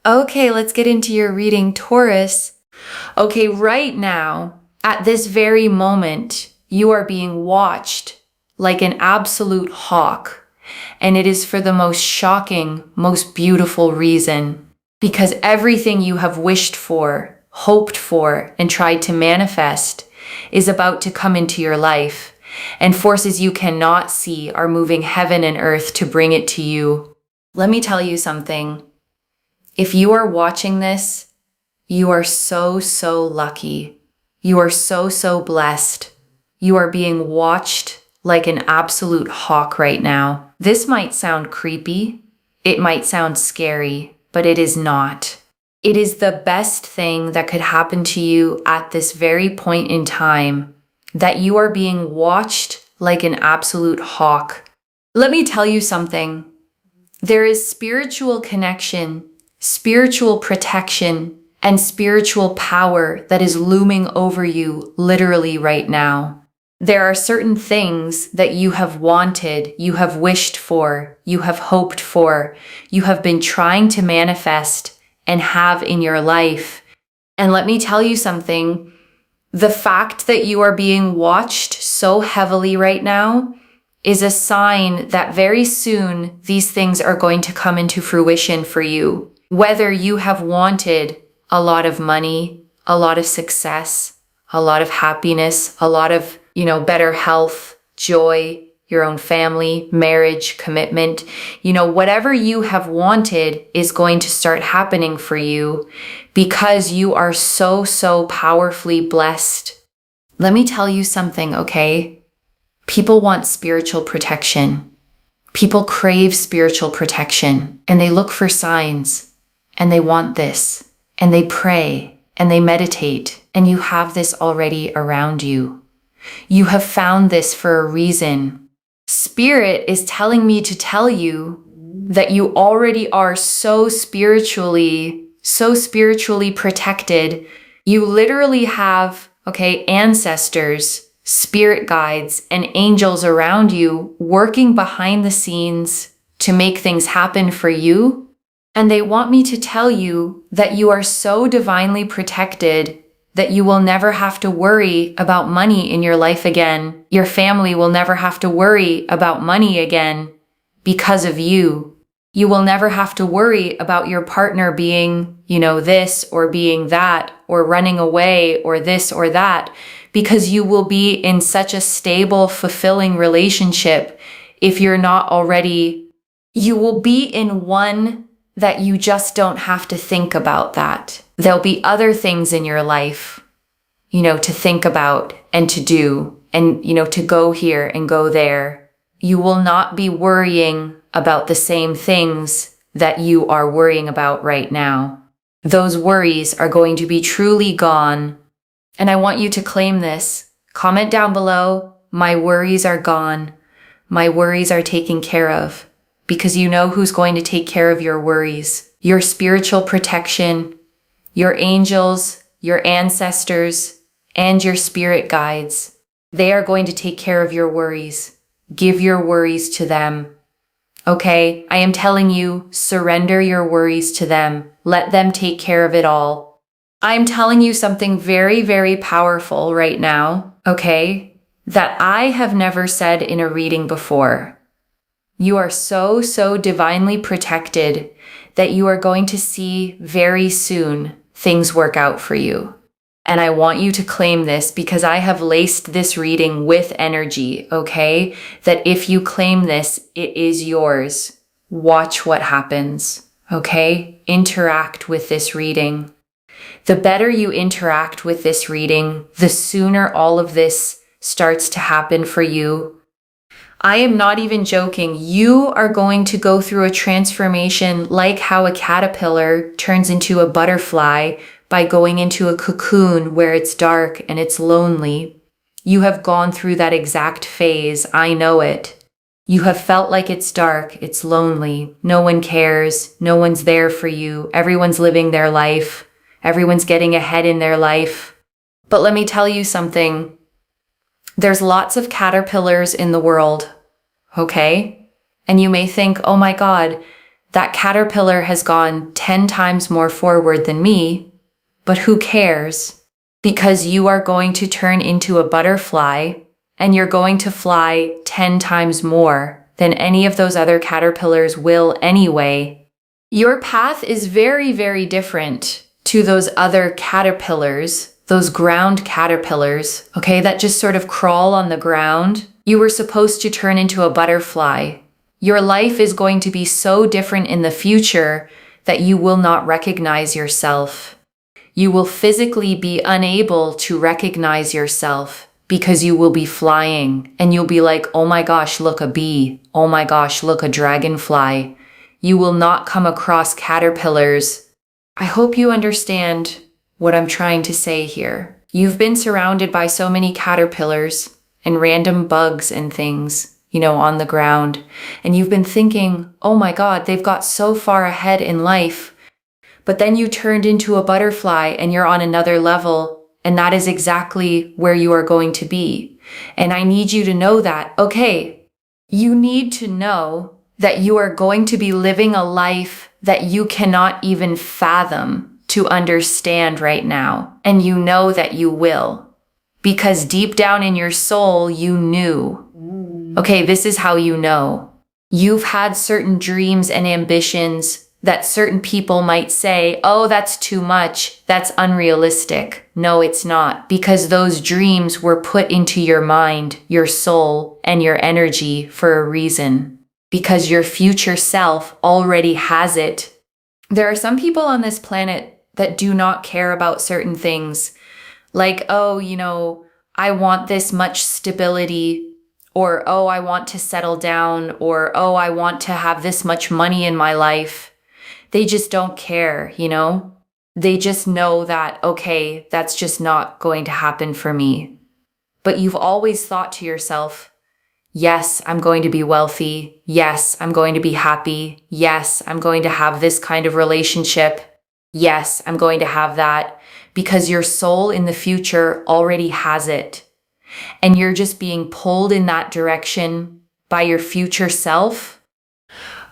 Okay, let's get into your reading, Taurus. Okay, right now, at this very moment, you are being watched like an absolute hawk. And it is for the most shocking, most beautiful reason. Because everything you have wished for, hoped for, and tried to manifest is about to come into your life, and forces you cannot see are moving heaven and earth to bring it to you. Let me tell you something. If you are watching this, you are so, so lucky. You are so, so blessed. You are being watched like an absolute hawk right now. This might sound creepy. It might sound scary, but it is not. It is the best thing that could happen to you at this very point in time, that you are being watched like an absolute hawk. Let me tell you something. There is spiritual connection, spiritual protection, and spiritual power that is looming over you literally right now. There are certain things that you have wanted, you have wished for, you have hoped for, you have been trying to manifest and have in your life. And let me tell you something, the fact that you are being watched so heavily right now is a sign that very soon these things are going to come into fruition for you. Whether you have wanted a lot of money, a lot of success, a lot of happiness, a lot of, better health, joy, your own family, marriage, commitment, whatever you have wanted is going to start happening for you because you are so, so powerfully blessed. Let me tell you something, okay? People want spiritual protection. People crave spiritual protection, and they look for signs, and they want this, and they pray, and they meditate, and you have this already around you. You have found this for a reason. Spirit is telling me to tell you that you already are so spiritually protected. You literally have, ancestors, spirit guides, and angels around you working behind the scenes to make things happen for you. And they want me to tell you that you are so divinely protected that you will never have to worry about money in your life again. Your family will never have to worry about money again because of you. You will never have to worry about your partner being, this or being that, or running away or this or that, because you will be in such a stable, fulfilling relationship. If you're not already, you will be in one that you just don't have to think about that. There'll be other things in your life, to think about and to do and, to go here and go there. You will not be worrying about the same things that you are worrying about right now. Those worries are going to be truly gone. And I want you to claim this. Comment down below, my worries are gone. My worries are taken care of. Because you know who's going to take care of your worries. Your spiritual protection, your angels, your ancestors, and your spirit guides. They are going to take care of your worries. Give your worries to them. Okay, I am telling you, surrender your worries to them. Let them take care of it all. I'm telling you something very, very powerful right now, okay, that I have never said in a reading before. You are so, so divinely protected that you are going to see very soon things work out for you. And I want you to claim this because I have laced this reading with energy, okay? That if you claim this, it is yours. Watch what happens, okay? Interact with this reading. The better you interact with this reading, the sooner all of this starts to happen for you. I am not even joking. You are going to go through a transformation like how a caterpillar turns into a butterfly by going into a cocoon where it's dark and it's lonely. You have gone through that exact phase. I know it. You have felt like it's dark, it's lonely. No one cares. No one's there for you. Everyone's living their life. Everyone's getting ahead in their life. But let me tell you something. There's lots of caterpillars in the world, okay? And you may think, oh my God, That caterpillar has gone 10 times more forward than me, but who cares? Because you are going to turn into a butterfly and you're going to fly 10 times more than any of those other caterpillars will anyway. Your path is very, very different to those other caterpillars, those ground caterpillars, okay, that just sort of crawl on the ground. You were supposed to turn into a butterfly. Your life is going to be so different in the future that you will not recognize yourself. You will physically be unable to recognize yourself because you will be flying and you'll be like, oh my gosh, look, a bee. Oh my gosh, look, a dragonfly. You will not come across caterpillars. I hope you understand what I'm trying to say here. You've been surrounded by so many caterpillars and random bugs and things, on the ground. And you've been thinking, oh my God, they've got so far ahead in life. But then you turned into a butterfly and you're on another level. And that is exactly where you are going to be. And I need you to know that, okay, you need to know that you are going to be living a life that you cannot even fathom to understand right now. And you know that you will. Because deep down in your soul, you knew. Okay, this is how you know. You've had certain dreams and ambitions that certain people might say, oh, that's too much. That's unrealistic. No, it's not. Because those dreams were put into your mind, your soul, and your energy for a reason. Because your future self already has it. There are some people on this planet that do not care about certain things. Like, oh, I want this much stability. Or, oh, I want to settle down. Or, oh, I want to have this much money in my life. They just don't care, They just know that, okay, that's just not going to happen for me. But you've always thought to yourself, yes, I'm going to be wealthy. Yes, I'm going to be happy. Yes, I'm going to have this kind of relationship. Yes, I'm going to have that. Because your soul in the future already has it. And you're just being pulled in that direction by your future self.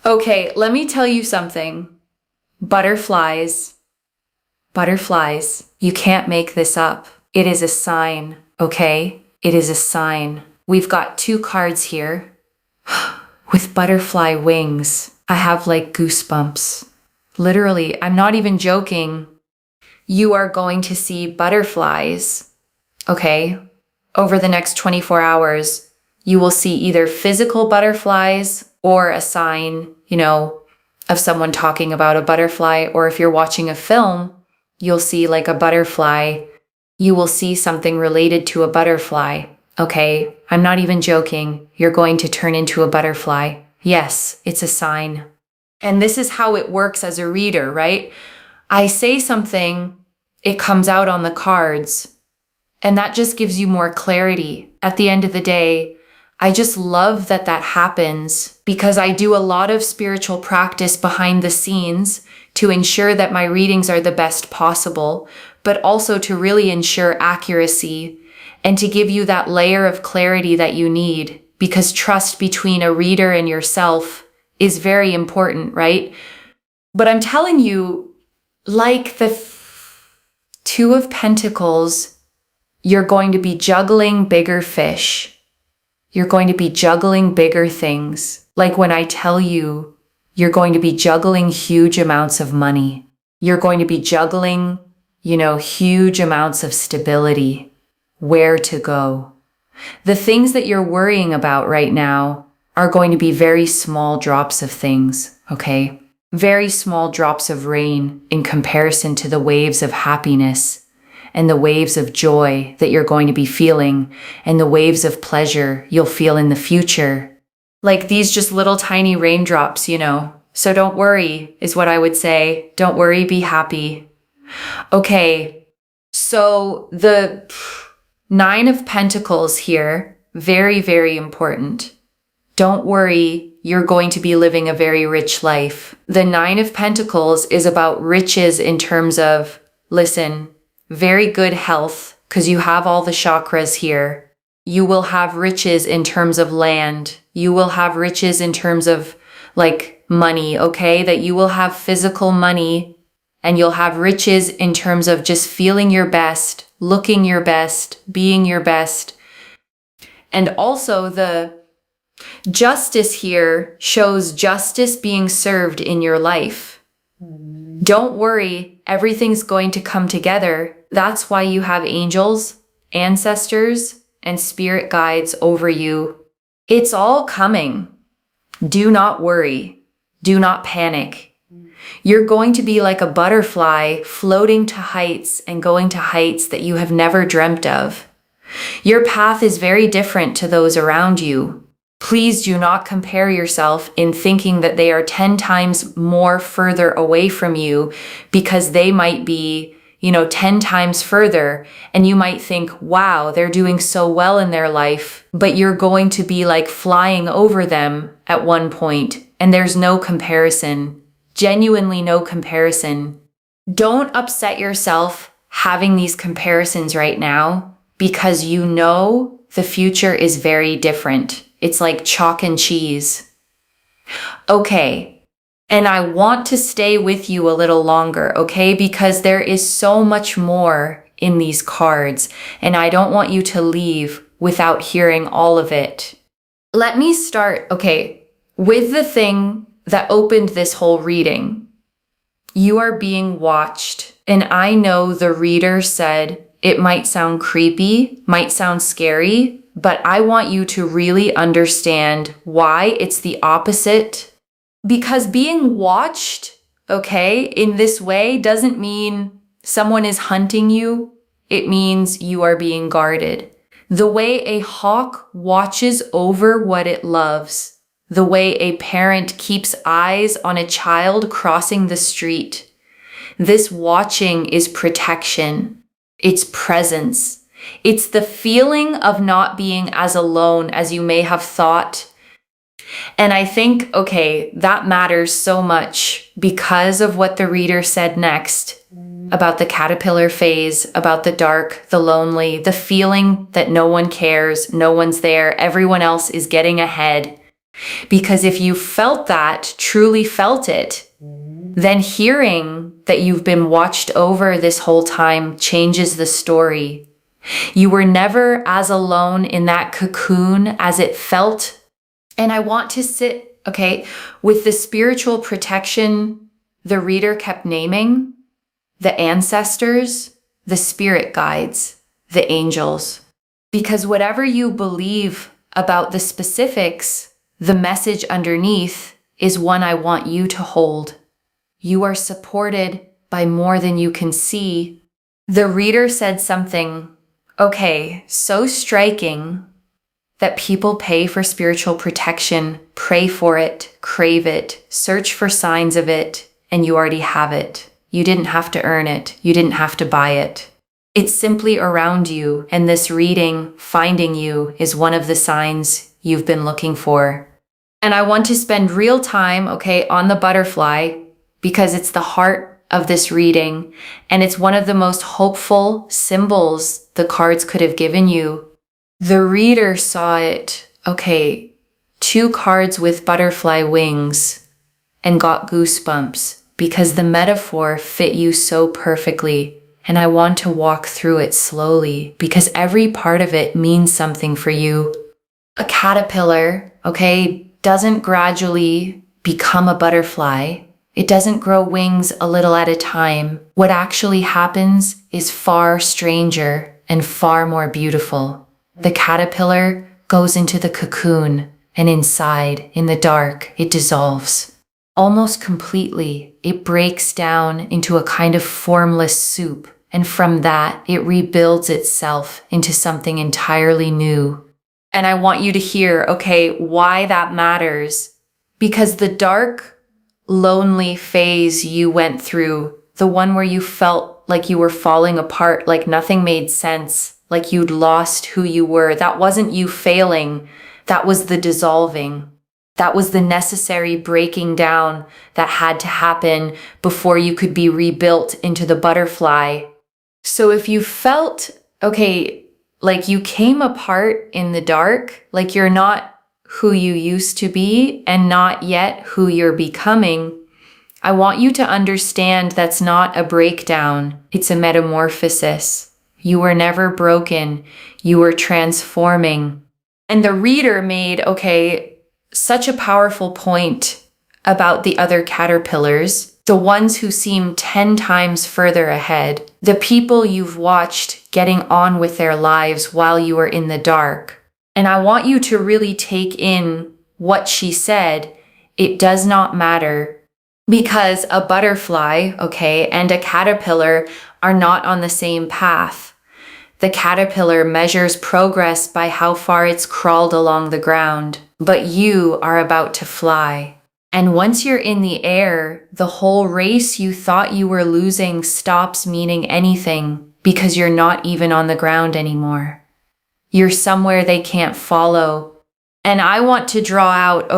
Okay, let me tell you something. Butterflies, you can't make this up. It is a sign, okay? It is a sign. We've got 2 cards here with butterfly wings. I have like goosebumps. Literally, I'm not even joking. You are going to see butterflies, okay? Over the next 24 hours, you will see either physical butterflies or a sign, of someone talking about a butterfly. Or if you're watching a film, you'll see like a butterfly. You will see something related to a butterfly, okay? I'm not even joking. You're going to turn into a butterfly. Yes, it's a sign. And this is how it works as a reader, right? I say something, it comes out on the cards. And that just gives you more clarity. At the end of the day, I just love that happens because I do a lot of spiritual practice behind the scenes to ensure that my readings are the best possible, but also to really ensure accuracy and to give you that layer of clarity that you need, because trust between a reader and yourself is very important, right? But I'm telling you, like the 2 of Pentacles, you're going to be juggling bigger fish. You're going to be juggling bigger things. Like when I tell you, you're going to be juggling huge amounts of money. You're going to be juggling, huge amounts of stability. Where to go. The things that you're worrying about right now are going to be very small drops of things, okay? Very small drops of rain in comparison to the waves of happiness and the waves of joy that you're going to be feeling and the waves of pleasure you'll feel in the future. Like these just little tiny raindrops, So don't worry is what I would say. Don't worry, be happy. Okay, so the 9 of Pentacles here, very, very important. Don't worry, you're going to be living a very rich life. The 9 of Pentacles is about riches in terms of, listen, very good health, because you have all the chakras here. You will have riches in terms of land. You will have riches in terms of like money, okay? That you will have physical money and you'll have riches in terms of just feeling your best, looking your best, being your best. And also the justice here shows justice being served in your life. Don't worry, everything's going to come together. That's why you have angels, ancestors, and spirit guides over you. It's all coming. Do not worry. Do not panic. You're going to be like a butterfly floating to heights and going to heights that you have never dreamt of. Your path is very different to those around you. Please do not compare yourself in thinking that they are 10 times more further away from you because they might be, 10 times further. And you might think, wow, they're doing so well in their life, but you're going to be like flying over them at one point. And there's no comparison, genuinely no comparison. Don't upset yourself having these comparisons right now because you know the future is very different. It's like chalk and cheese. Okay, and I want to stay with you a little longer, okay? Because there is so much more in these cards, and I don't want you to leave without hearing all of it. Let me start, with the thing that opened this whole reading. You are being watched, and I know the reader said it might sound creepy, might sound scary, but I want you to really understand why it's the opposite. Because being watched, in this way doesn't mean someone is hunting you. It means you are being guarded. The way a hawk watches over what it loves. The way a parent keeps eyes on a child crossing the street. This watching is protection. It's presence. It's the feeling of not being as alone as you may have thought. And I think, that matters so much because of what the reader said next about the caterpillar phase, about the dark, the lonely, the feeling that no one cares, no one's there, everyone else is getting ahead. Because if you felt that, truly felt it, then hearing that you've been watched over this whole time changes the story. You were never as alone in that cocoon as it felt. And I want to sit, with the spiritual protection the reader kept naming, the ancestors, the spirit guides, the angels. Because whatever you believe about the specifics, the message underneath is one I want you to hold. You are supported by more than you can see. The reader said something so striking that people pay for spiritual protection, pray for it, crave it, search for signs of it, and you already have it. You didn't have to earn it. You didn't have to buy it. It's simply around you, and this reading, finding you, is one of the signs you've been looking for. And I want to spend real time, on the butterfly, because it's the heart of this reading, and it's one of the most hopeful symbols the cards could have given you. The reader saw it, 2 cards with butterfly wings, and got goosebumps because the metaphor fit you so perfectly. And I want to walk through it slowly because every part of it means something for you. A caterpillar, doesn't gradually become a butterfly. It doesn't grow wings a little at a time. What actually happens is far stranger and far more beautiful. The caterpillar goes into the cocoon, and inside, in the dark, it dissolves. Almost completely, it breaks down into a kind of formless soup, and from that, it rebuilds itself into something entirely new. And I want you to hear, why that matters. Because the dark, lonely phase you went through, the one where you felt like you were falling apart, like nothing made sense, like you'd lost who you were, that wasn't you failing, that was the dissolving. That was the necessary breaking down that had to happen before you could be rebuilt into the butterfly. So if you felt, like you came apart in the dark, like you're not who you used to be and not yet who you're becoming, I want you to understand that's not a breakdown. It's a metamorphosis. You were never broken. You were transforming. And the reader made, such a powerful point about the other caterpillars, the ones who seem 10 times further ahead, the people you've watched getting on with their lives while you were in the dark. And I want you to really take in what she said. It does not matter, because a butterfly, and a caterpillar are not on the same path. The caterpillar measures progress by how far it's crawled along the ground, but you are about to fly. And once you're in the air, the whole race you thought you were losing stops meaning anything because you're not even on the ground anymore. You're somewhere they can't follow. And I want to draw out,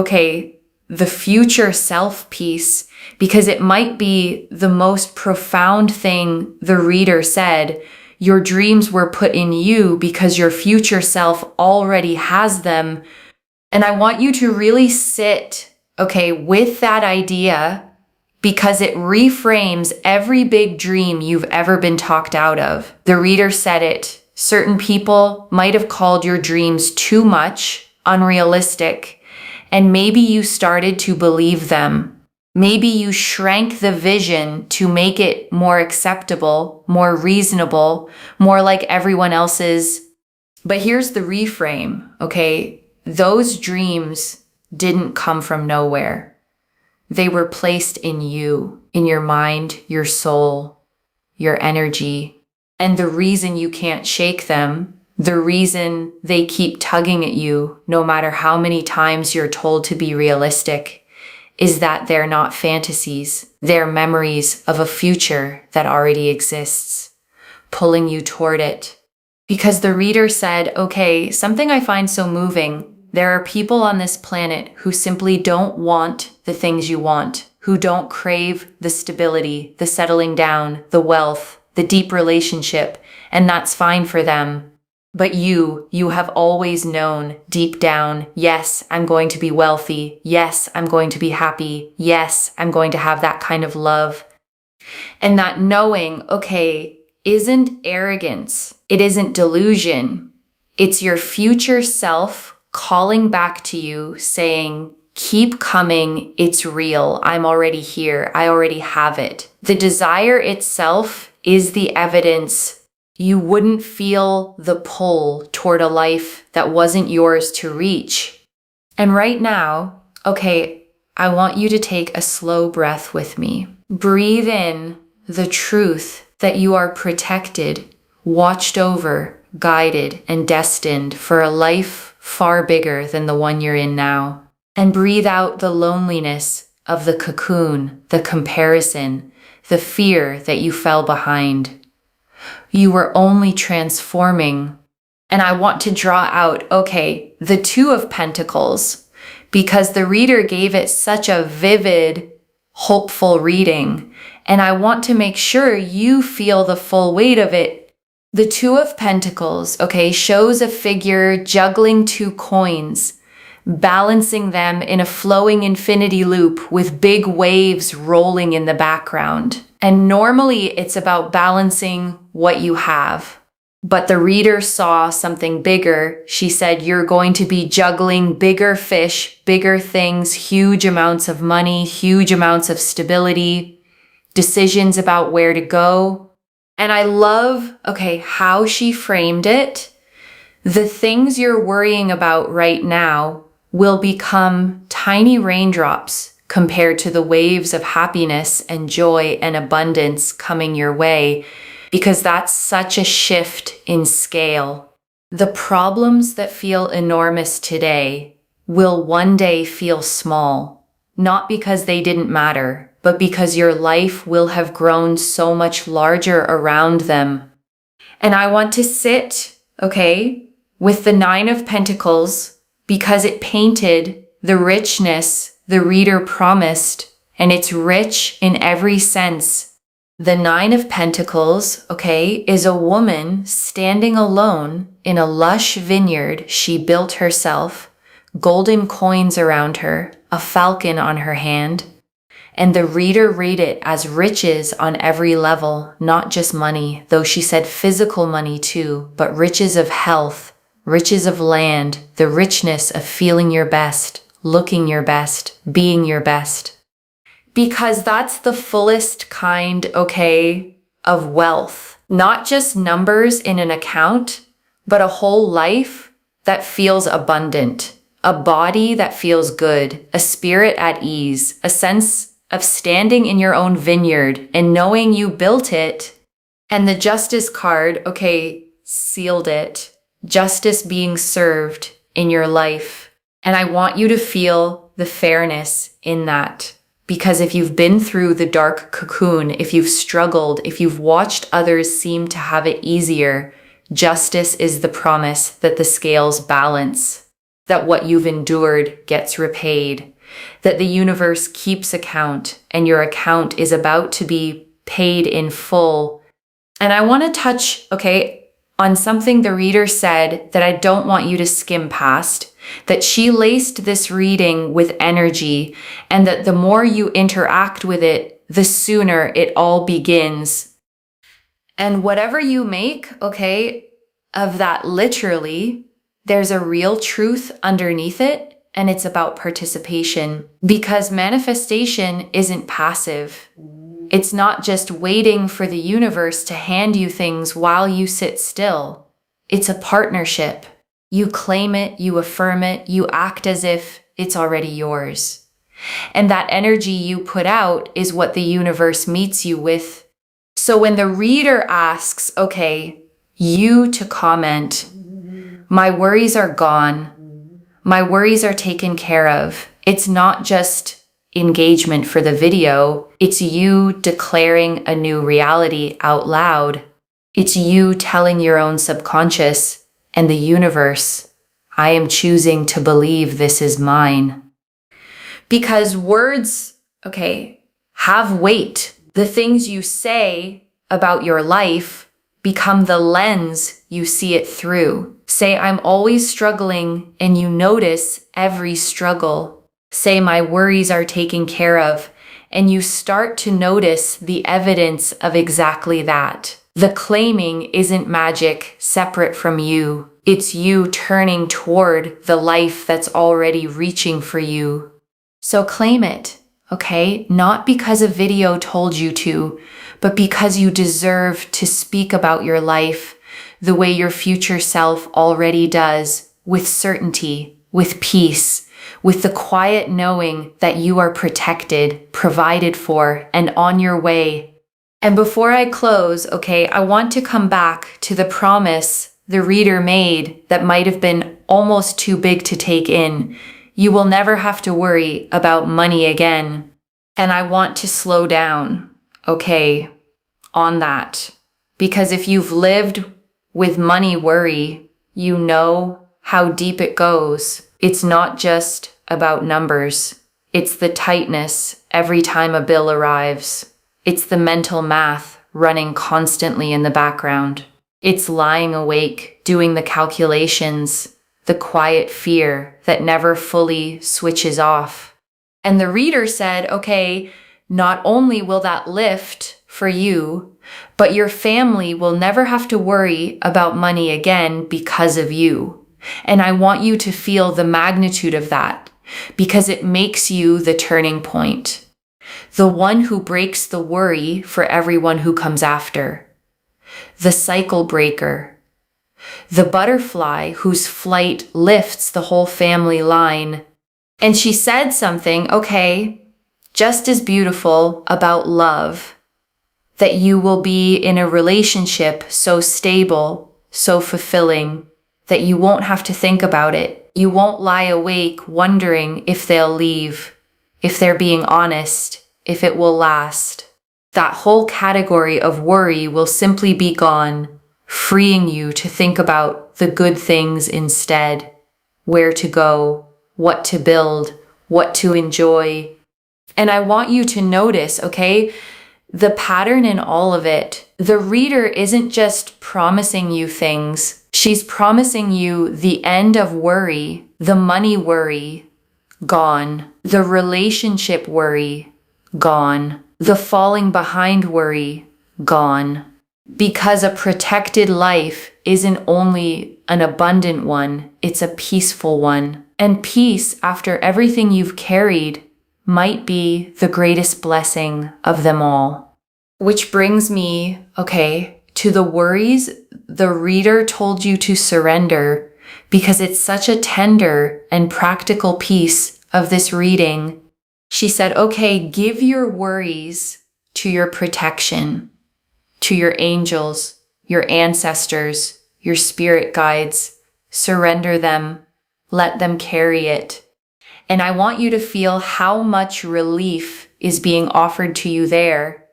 the future self piece, because it might be the most profound thing the reader said. Your dreams were put in you because your future self already has them. And I want you to really sit, with that idea, because it reframes every big dream you've ever been talked out of. The reader said it. Certain people might have called your dreams too much, unrealistic, and maybe you started to believe them. Maybe you shrank the vision to make it more acceptable, more reasonable, more like everyone else's. But here's the reframe, Those dreams didn't come from nowhere. They were placed in you, in your mind, your soul, your energy. And the reason you can't shake them, the reason they keep tugging at you, no matter how many times you're told to be realistic, is that they're not fantasies. They're memories of a future that already exists, pulling you toward it. Because the reader said, something I find so moving. There are people on this planet who simply don't want the things you want, who don't crave the stability, the settling down, the wealth, the deep relationship, and that's fine for them. But you have always known deep down, yes, I'm going to be wealthy. Yes, I'm going to be happy. Yes, I'm going to have that kind of love. And that knowing, isn't arrogance. It isn't delusion. It's your future self calling back to you saying, keep coming. It's real. I'm already here. I already have it. The desire itself is the evidence. You wouldn't feel the pull toward a life that wasn't yours to reach. And right now, I want you to take a slow breath with me. Breathe in the truth that you are protected, watched over, guided, and destined for a life far bigger than the one you're in now. And breathe out the loneliness of the cocoon, the comparison, the fear that you fell behind. You were only transforming. And I want to draw out, the Two of Pentacles, because the reader gave it such a vivid, hopeful reading. And I want to make sure you feel the full weight of it. The Two of Pentacles, shows a figure juggling two coins, balancing them in a flowing infinity loop with big waves rolling in the background. And normally it's about balancing what you have. But the reader saw something bigger. She said, you're going to be juggling bigger fish, bigger things, huge amounts of money, huge amounts of stability, decisions about where to go. And I love, how she framed it. The things you're worrying about right now will become tiny raindrops compared to the waves of happiness and joy and abundance coming your way, because that's such a shift in scale. The problems that feel enormous today will one day feel small, not because they didn't matter, but because your life will have grown so much larger around them. And I want to sit, with the Nine of Pentacles, because it painted the richness the reader promised, and it's rich in every sense. The Nine of Pentacles, is a woman standing alone in a lush vineyard she built herself, golden coins around her, a falcon on her hand. And the reader read it as riches on every level, not just money, though she said physical money too, but riches of health, riches of land, the richness of feeling your best, looking your best, being your best. Because that's the fullest kind, of wealth. Not just numbers in an account, but a whole life that feels abundant, a body that feels good, a spirit at ease, a sense of standing in your own vineyard and knowing you built it. And the justice card, sealed it. Justice being served in your life. And I want you to feel the fairness in that. Because if you've been through the dark cocoon, if you've struggled, if you've watched others seem to have it easier, justice is the promise that the scales balance, that what you've endured gets repaid, that the universe keeps account and your account is about to be paid in full. And I want to touch, on something the reader said that I don't want you to skim past, that she laced this reading with energy, and that the more you interact with it, the sooner it all begins. And whatever you make, of that literally, there's a real truth underneath it, and it's about participation. Because manifestation isn't passive. It's not just waiting for the universe to hand you things while you sit still. It's a partnership. You claim it, you affirm it, you act as if it's already yours. And that energy you put out is what the universe meets you with. So when the reader asks, you to comment, my worries are gone, my worries are taken care of, it's not just engagement for the video, it's you declaring a new reality out loud. It's you telling your own subconscious and the universe, I am choosing to believe this is mine. Because words, have weight. The things you say about your life become the lens you see it through. Say, I'm always struggling, and you notice every struggle. Say, my worries are taken care of, and you start to notice the evidence of exactly that. The claiming isn't magic separate from you. It's you turning toward the life that's already reaching for you. So claim it, Not because a video told you to, but because you deserve to speak about your life the way your future self already does, with certainty, with peace, with the quiet knowing that you are protected, provided for, and on your way. And before I close, I want to come back to the promise the reader made that might have been almost too big to take in. You will never have to worry about money again. And I want to slow down, on that. Because if you've lived with money worry, you know how deep it goes. It's not just about numbers. It's the tightness every time a bill arrives. It's the mental math running constantly in the background. It's lying awake, doing the calculations, the quiet fear that never fully switches off. And the reader said, not only will that lift for you, but your family will never have to worry about money again because of you. And I want you to feel the magnitude of that, because it makes you the turning point. The one who breaks the worry for everyone who comes after. The cycle breaker. The butterfly whose flight lifts the whole family line. And she said something, just as beautiful about love. That you will be in a relationship so stable, so fulfilling, that you won't have to think about it. You won't lie awake wondering if they'll leave, if they're being honest, if it will last. That whole category of worry will simply be gone, freeing you to think about the good things instead, where to go, what to build, what to enjoy. And I want you to notice, the pattern in all of it. The reader isn't just promising you things. She's promising you the end of worry, the money worry, gone. The relationship worry, gone. The falling behind worry, gone. Because a protected life isn't only an abundant one, it's a peaceful one. And peace, after everything you've carried, might be the greatest blessing of them all. Which brings me, to the worries the reader told you to surrender, because it's such a tender and practical piece of this reading. She said, give your worries to your protection, to your angels, your ancestors, your spirit guides. Surrender them. Let them carry it. And I want you to feel how much relief is being offered to you there,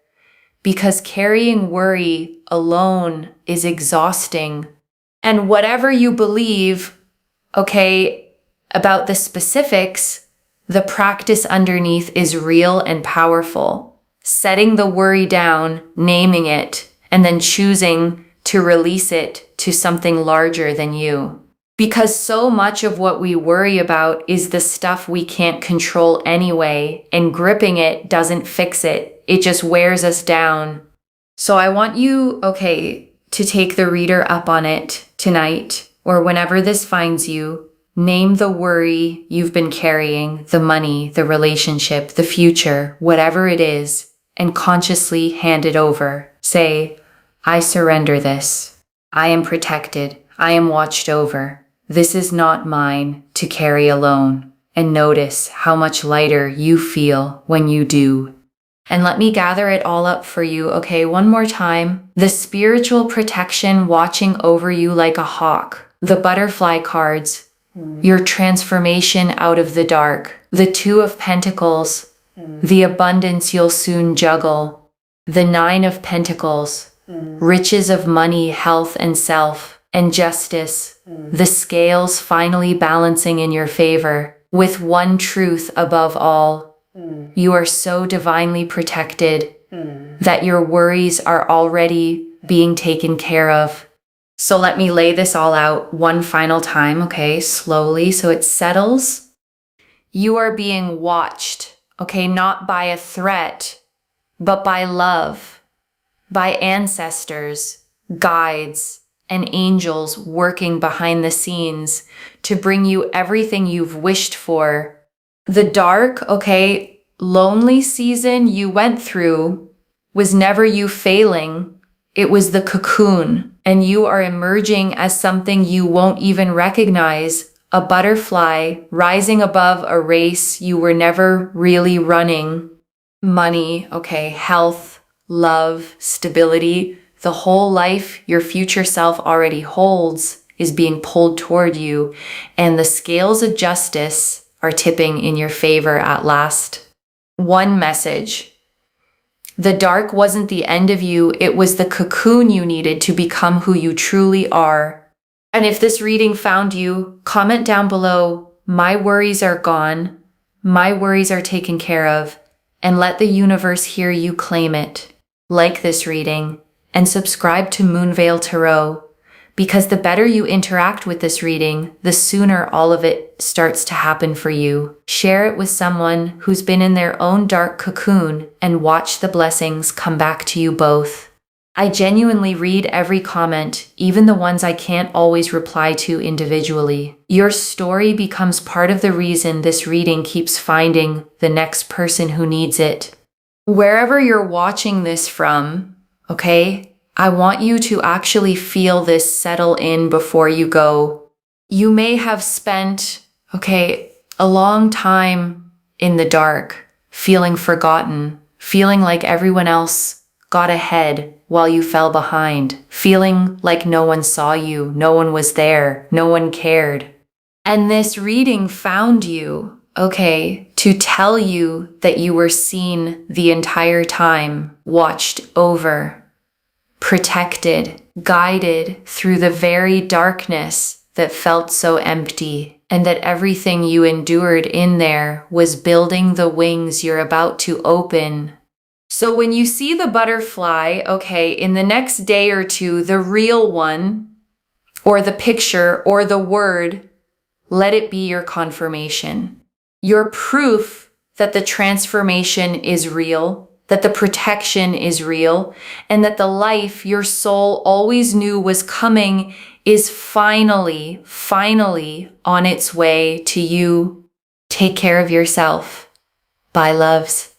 because carrying worry alone is exhausting. And whatever you believe, about the specifics, the practice underneath is real and powerful. Setting the worry down, naming it, and then choosing to release it to something larger than you. Because so much of what we worry about is the stuff we can't control anyway, and gripping it doesn't fix it. It just wears us down. So I want you, to take the reader up on it tonight, or whenever this finds you. Name the worry you've been carrying, the money, the relationship, the future, whatever it is, and consciously hand it over. Say, I surrender this. I am protected. I am watched over. This is not mine to carry alone. And notice how much lighter you feel when you do. And let me gather it all up for you, one more time. The spiritual protection watching over you like a hawk. The butterfly cards. Your transformation out of the dark. The Two of Pentacles. The abundance you'll soon juggle. The Nine of Pentacles. Riches of money, health, and self. And justice. The scales finally balancing in your favor. With one truth above all. You are so divinely protected that your worries are already being taken care of. So let me lay this all out one final time, slowly, so it settles. You are being watched, not by a threat, but by love, by ancestors, guides, and angels working behind the scenes to bring you everything you've wished for. The dark, lonely season you went through was never you failing. It was the cocoon, and you are emerging as something you won't even recognize, a butterfly rising above a race you were never really running. Money, health, love, stability, the whole life your future self already holds is being pulled toward you, and the scales of justice are tipping in your favor at last. One message. The dark wasn't the end of you, it was the cocoon you needed to become who you truly are. And if this reading found you, comment down below, my worries are gone, my worries are taken care of, and let the universe hear you claim it. Like this reading, and subscribe to Moonveil Tarot, because the better you interact with this reading, the sooner all of it starts to happen for you. Share it with someone who's been in their own dark cocoon and watch the blessings come back to you both. I genuinely read every comment, even the ones I can't always reply to individually. Your story becomes part of the reason this reading keeps finding the next person who needs it. Wherever you're watching this from, I want you to actually feel this settle in before you go. You may have spent, a long time in the dark, feeling forgotten, feeling like everyone else got ahead while you fell behind, feeling like no one saw you, no one was there, no one cared. And this reading found you, to tell you that you were seen the entire time, watched over, protected, guided through the very darkness that felt so empty, and that everything you endured in there was building the wings you're about to open. So when you see the butterfly, in the next day or two, the real one, or the picture or the word, let it be your confirmation. Your proof that the transformation is real, that the protection is real, and that the life your soul always knew was coming is finally on its way to you. Take care of yourself. Bye, loves.